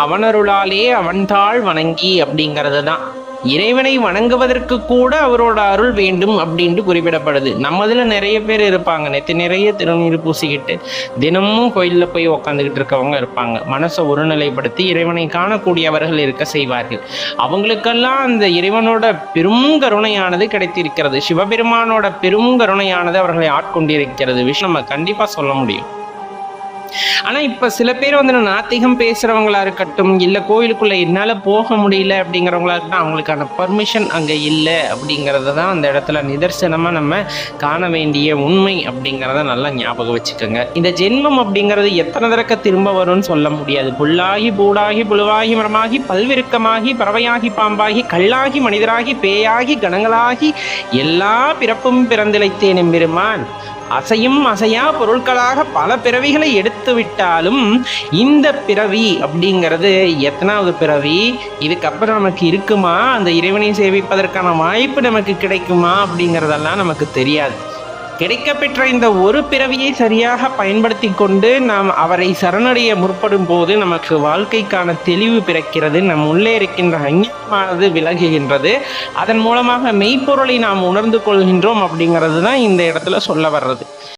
அவனருளாலே அவன்தாள் வணங்கி அப்படிங்கிறது தான். இறைவனை வணங்குவதற்கு கூட அவரோட அருள் வேண்டும் அப்படின்ட்டு குறிப்பிடப்படுது. நம்மதுல நிறைய பேர் இருப்பாங்க, நேற்று நிறைய திருநீர் பூசிக்கிட்டு தினமும் கோயிலில் போய் உக்காந்துக்கிட்டு இருக்கவங்க இருப்பாங்க. மனசை ஒருநிலைப்படுத்தி இறைவனை காணக்கூடியவர்கள் இருக்க செய்வார்கள். அவங்களுக்கெல்லாம் அந்த இறைவனோட பெரும் கருணையானது கிடைத்திருக்கிறது. சிவபெருமானோட பெரும் கருணையானது அவர்களை ஆட்கொண்டிருக்கிறது விஷயம் நம்ம கண்டிப்பா சொல்ல முடியும். ஆனா இப்ப சில பேர் வந்து நாத்திகம் பேசுறவங்களா இருக்கட்டும், இல்ல கோயிலுக்குள்ள என்னால போக முடியல அப்படிங்கிறவங்களா இருக்கட்டும், அவங்களுக்கான பர்மிஷன் அங்க இல்லை அப்படிங்கறத தான் அந்த இடத்துல நிதர்சனமா நம்ம காண வேண்டிய உண்மை அப்படிங்கிறத நல்லா ஞாபகம் வச்சுக்கோங்க. இந்த ஜென்மம் அப்படிங்கிறது எத்தனை தடக்க திரும்ப வரும்னு சொல்ல முடியாது. புல்லாகி பூடாகி புழுவாகி மரமாகி பல்விருக்கமாகி பறவையாகி பாம்பாகி கல்லாகி மனிதராகி பேயாகி கணங்களாகி எல்லா பிறப்பும் பிறந்திழைத்தேன் எம்பெருமான். அசையும் அசையா பொருட்களாக பல பிறவிகளை எடுத்து விட்டாலும் இந்த பிறவி அப்படிங்கிறது எத்தனாவது பிறவி, இதுக்கப்புறம் நமக்கு இருக்குமா, அந்த இறைவனை சேவிப்பதற்கான வாய்ப்பு நமக்கு கிடைக்குமா அப்படிங்கிறதெல்லாம் நமக்கு தெரியாது. கிடைக்கப்பெற்ற இந்த ஒரு பிறவியை சரியாக பயன்படுத்தி கொண்டு நாம் அவரை சரணடைய முற்படும் போது நமக்கு வாழ்க்கைக்கான தெளிவு பிறக்கிறது. நம் உள்ளே இருக்கின்ற அஞ்ஞானமானது விலகுகின்றது. அதன் மூலமாக மெய்ப்பொருளை நாம் உணர்ந்து கொள்கின்றோம் அப்படிங்கிறது தான் இந்த இடத்துல சொல்ல வர்றது.